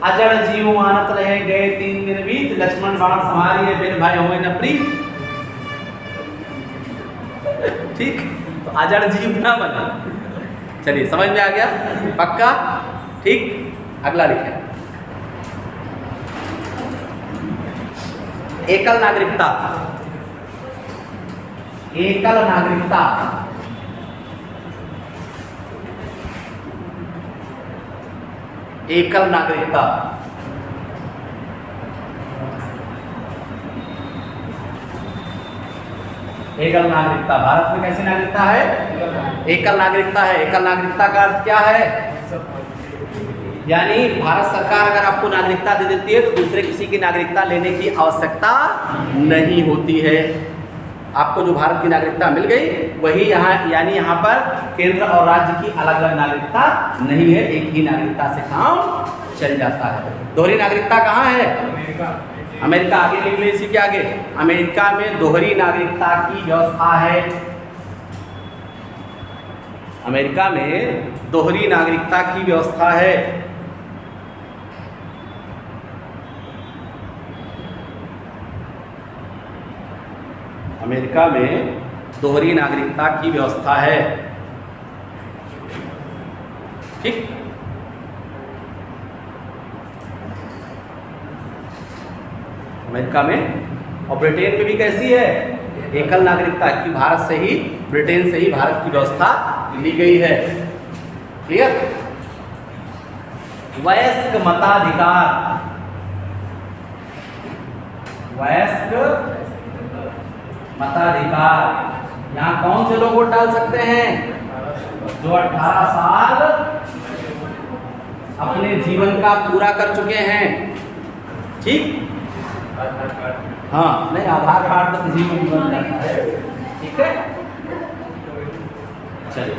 अजड़ जीव मानत रहे गए 3 दिन बीत, लक्ष्मण बाण समारिए बिन भाई होए न प्रीत। ठीक, तो अजड़ जीव ना बना। चलिए, समझ में आ गया? पक्का? ठीक, अगला लिखें। एकल नागरिकता। एकल नागरिकता, एकल नागरिकता। एकल नागरिकता भारत में कैसी नागरिकता है? एकल नागरिकता है। एकल नागरिकता का अर्थ क्या है? यानी भारत सरकार अगर आपको नागरिकता दे देती है तो दूसरे किसी की नागरिकता लेने की आवश्यकता नहीं होती है। आपको जो भारत की नागरिकता मिल गई वही यहाँ, यानी यहाँ पर केंद्र और राज्य की अलग अलग नागरिकता नहीं है, एक ही नागरिकता से काम चल जाता है। दोहरी नागरिकता कहाँ है? अमेरिका। आगे लिख लीजिए, इसी के आगे, अमेरिका में दोहरी नागरिकता की व्यवस्था है। अमेरिका में दोहरी नागरिकता की व्यवस्था है। अमेरिका में दोहरी नागरिकता की व्यवस्था है। ठीक, अमेरिका में। और ब्रिटेन में भी कैसी है? एकल नागरिकता की, भारत से ही, ब्रिटेन से ही भारत की व्यवस्था ली गई है। क्लियर? वयस्क मताधिकार, वयस्क मताधिकार, यहाँ कौन से लोग वोट डाल सकते हैं? जो 18 साल अपने जीवन का पूरा कर चुके हैं। ठीक? हाँ, नहीं आधार कार्ड तो किसी को भी बन जाता है। ठीक है, चलिए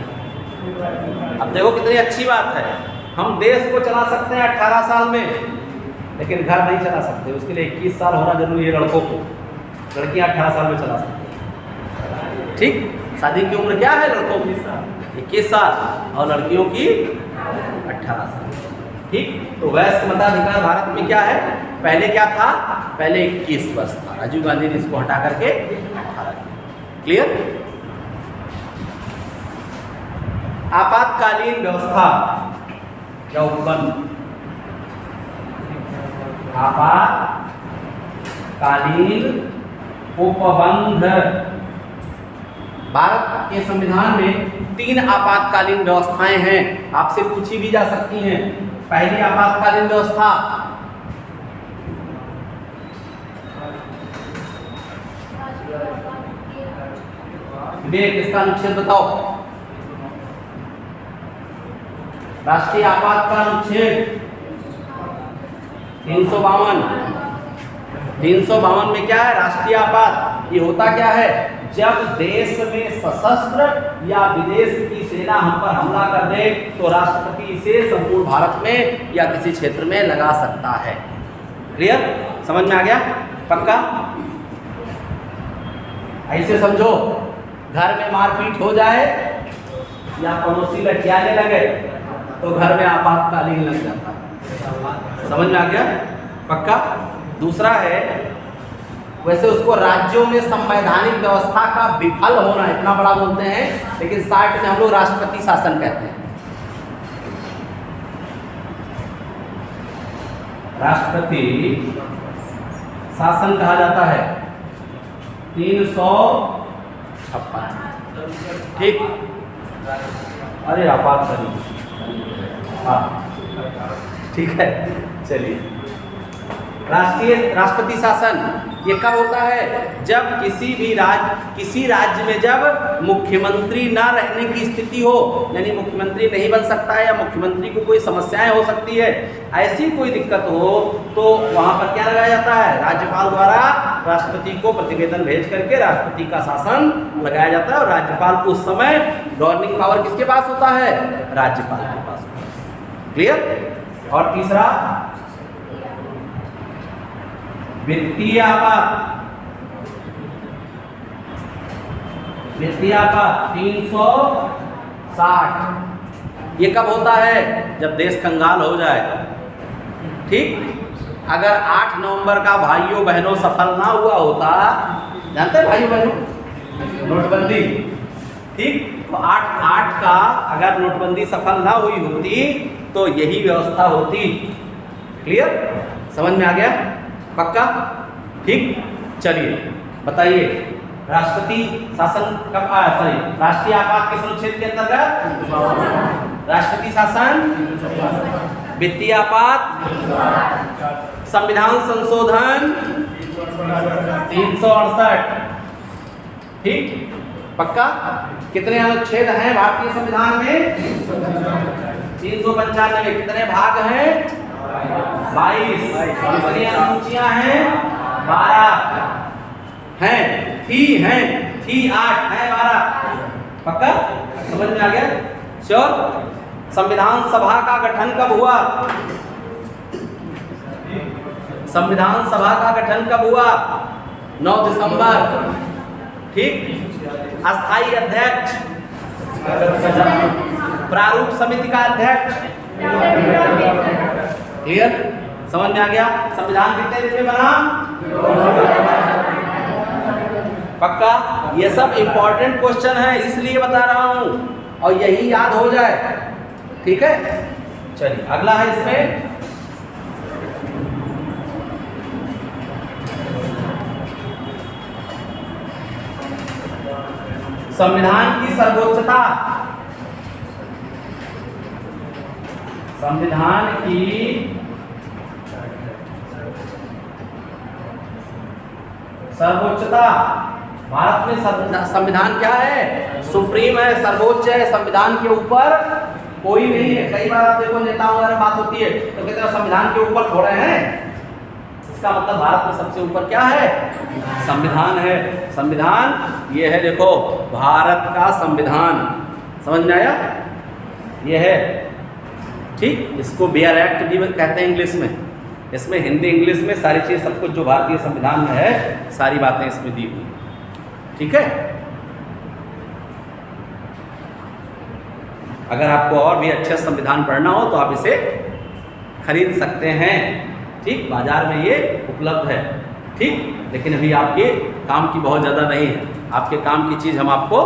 अब देखो कितनी अच्छी बात है। हम देश को चला सकते हैं 18 साल में, लेकिन घर नहीं चला सकते। उसके लिए 21 साल होना जरूरी है लड़कों को। लड़कियां 18 साल में चला सकती हैं। ठीक, शादी की उम्र क्या है लड़कों की? 21 साल और लड़कियों की 18 साल। ठीक, तो वयस्क मताधिकार भारत में क्या है? पहले क्या था? पहले 21 वर्ष था। राजीव गांधी ने इसको हटा करके 18 किया। क्लियर? आपातकालीन व्यवस्था या उपबंध, आपातकालीन उपबंध। भारत के संविधान में 3 आपातकालीन व्यवस्थाएं हैं, आपसे पूछी भी जा सकती हैं। पहली आपातकालीन व्यवस्था विवेक, इसका अनुच्छेद बताओ। राष्ट्रीय आपात का अनुच्छेद 352। 352 में क्या है? राष्ट्रीय आपात। ये होता क्या है? जब देश में सशस्त्र या विदेश की सेना हम पर हमला कर दे तो राष्ट्रपति इसे संपूर्ण भारत में या किसी क्षेत्र में लगा सकता है। क्लियर? समझ में आ गया? पक्का? ऐसे समझो, घर में मारपीट हो जाए या पड़ोसी लठियाने लगे तो घर में आपातकालीन लग जाता है। समझ में आ गया? पक्का? दूसरा है, वैसे उसको राज्यों में संवैधानिक व्यवस्था का विफल होना, इतना बड़ा बोलते हैं, लेकिन शार्ट में हम लोग राष्ट्रपति शासन कहते हैं। राष्ट्रपति शासन कहा जाता है 356। ठीक, अरे आपातकालीन, हाँ ठीक है। चलिए, राष्ट्रपति शासन ये कब होता है? जब किसी राज्य में जब मुख्यमंत्री ना रहने की स्थिति हो, यानी मुख्यमंत्री नहीं बन सकता है या मुख्यमंत्री को कोई समस्याएं हो सकती है, ऐसी कोई दिक्कत हो तो वहां पर क्या लगाया जाता है? राज्यपाल द्वारा राष्ट्रपति को प्रतिवेदन भेज करके राष्ट्रपति का शासन लगाया जाता है। और राज्यपाल को उस समय गवर्निंग पावर किसके पास होता है? राज्यपाल के पास। क्लियर? और तीसरा वित्तीय आपात। वित्तीय आपात 360। ये कब होता है? जब देश कंगाल हो जाए। ठीक, अगर 8 नवंबर का भाइयों बहनों सफल ना हुआ होता, जानते हैं भाइयों बहनों, नोटबंदी। ठीक, तो 8/8 का अगर नोटबंदी सफल ना हुई होती तो यही व्यवस्था होती। क्लियर? समझ में आ गया? पक्का? ठीक, चलिए बताइए, राष्ट्रपति शासन कब आया? सॉरी, राष्ट्रीय आपात किस अनुच्छेद के अंतर्गत? राष्ट्रपति शासन, वित्तीय आपात, संविधान संशोधन 368। ठीक, पक्का? कितने अनुच्छेद हैं भारतीय संविधान में? 395। कितने भाग हैं? 22। कितनी अनुसूचियां हैं? 12 हैं। थी 8 हैं 12। पक्का? समझ में आ गया? श्योर? संविधान सभा का गठन कब हुआ? संविधान सभा का गठन कब हुआ? 9 दिसंबर। ठीक, अस्थायी अध्यक्ष, प्रारूप समिति का अध्यक्ष। क्लियर? समझ में आ गया? संविधान कितने दिन में बना? पक्का? ये सब इंपॉर्टेंट क्वेश्चन है, इसलिए बता रहा हूं, और यही याद हो जाए। ठीक है, चलिए अगला है इसमें संविधान की सर्वोच्चता। संविधान की सर्वोच्चता। भारत में संविधान क्या है? सुप्रीम है, सर्वोच्च है, संविधान के ऊपर कोई नहीं है। कई बार आप देखो नेताओं वगैरह बात होती है तो कहते हैं संविधान के ऊपर थोड़े हैं। इसका मतलब भारत में सबसे ऊपर क्या है? संविधान है। संविधान ये है, देखो भारत का संविधान, समझ में आया? ये है, ठीक। इसको बियर एक्ट भी कहते हैं इंग्लिश में। इसमें हिंदी इंग्लिश में सारी चीज़, सब कुछ जो भारतीय संविधान में है, सारी बातें इसमें दी हुई, ठीक है। अगर आपको और भी अच्छे संविधान पढ़ना हो तो आप इसे खरीद सकते हैं, ठीक। बाजार में ये उपलब्ध है, ठीक। लेकिन अभी आपके काम की बहुत ज़्यादा नहीं है। आपके काम की चीज़ हम आपको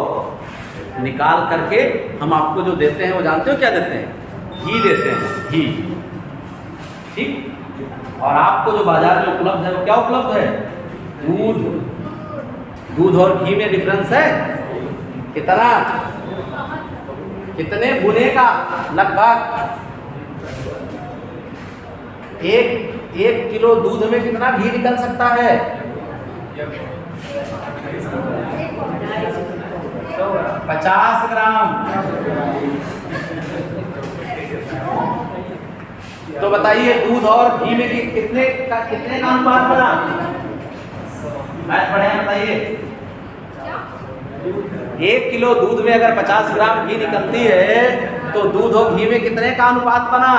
निकाल करके हम आपको जो देते हैं वो जानते हो क्या देते हैं? घी देते हैं, घी, ठीक। और आपको जो बाजार में उपलब्ध है वो क्या उपलब्ध है? दूध। दूध और घी में डिफरेंस है कितना? कितने गुने का? लगभग एक किलो दूध में कितना घी निकल सकता है? 50 ग्राम। तो बताइए दूध और घी में कितने का अनुपात बना? मैथ पढ़े हैं, बताइए। 1 किलो दूध में अगर 50 ग्राम घी निकलती है तो दूध और घी में कितने का अनुपात बना?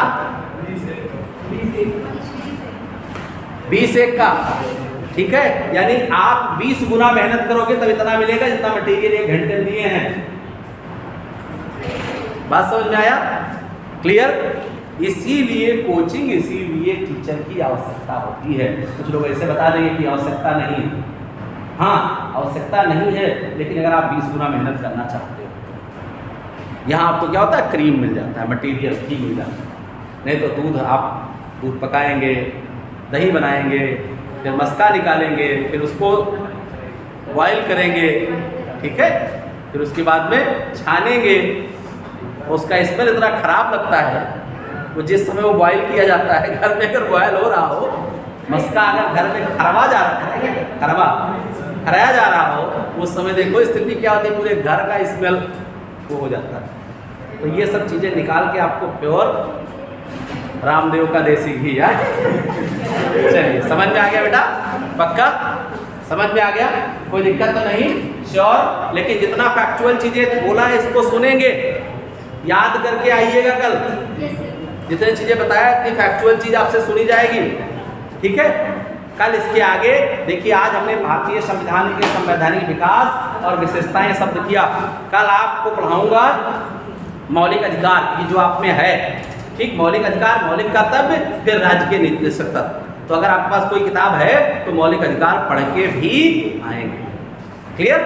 20:1 का, ठीक है। यानी आप 20 गुना मेहनत करोगे तब इतना मिलेगा जितना मटेरियल 1 घंटे दिए हैं। बात समझ में आया? क्लियर? इसीलिए कोचिंग, इसीलिए टीचर की आवश्यकता होती है। कुछ लोग ऐसे बता देंगे कि आवश्यकता नहीं है। हाँ, आवश्यकता नहीं है, लेकिन अगर आप 20 गुना मेहनत करना चाहते हो, यहाँ आपको क्या होता है? क्रीम मिल जाता है, मटेरियल घी मिल जाता है। नहीं तो दूध, आप दूध पकाएंगे, दही बनाएंगे, फिर मस्का निकालेंगे, फिर उसको बॉयल करेंगे, ठीक है। फिर उसके बाद में छानेंगे, उसका स्मेल इतना खराब लगता है। वो जिस समय वो बॉयल किया जाता है, घर में अगर बॉयल हो रहा हो, मस्का अगर घर में खराया जा रहा हो, उस समय देखो स्थिति क्या होती है, पूरे घर का स्मेल वो हो जाता है। तो ये सब चीज़ें निकाल के आपको प्योर रामदेव का देसी घी है। चलिए, समझ में आ गया बेटा? पक्का समझ में आ गया? कोई दिक्कत तो नहीं? श्योर? लेकिन जितना फैक्चुअल चीज़ें बोला है इसको सुनेंगे, याद करके आइएगा कल। जितनी चीज़ें बताया इतनी फैक्चुअल चीज़ आपसे सुनी जाएगी, ठीक है। कल इसके आगे देखिए, आज हमने भारतीय संविधान के संवैधानिक विकास और विशेषताएं शब्द किया। कल आपको पढ़ाऊंगा मौलिक अधिकार, ये जो आप में है, ठीक। मौलिक अधिकार, मौलिक कर्तव्य, फिर राज्य के निर्देशक तत्व। तो अगर आपके पास कोई किताब है तो मौलिक अधिकार पढ़ के भी आएंगे। क्लियर?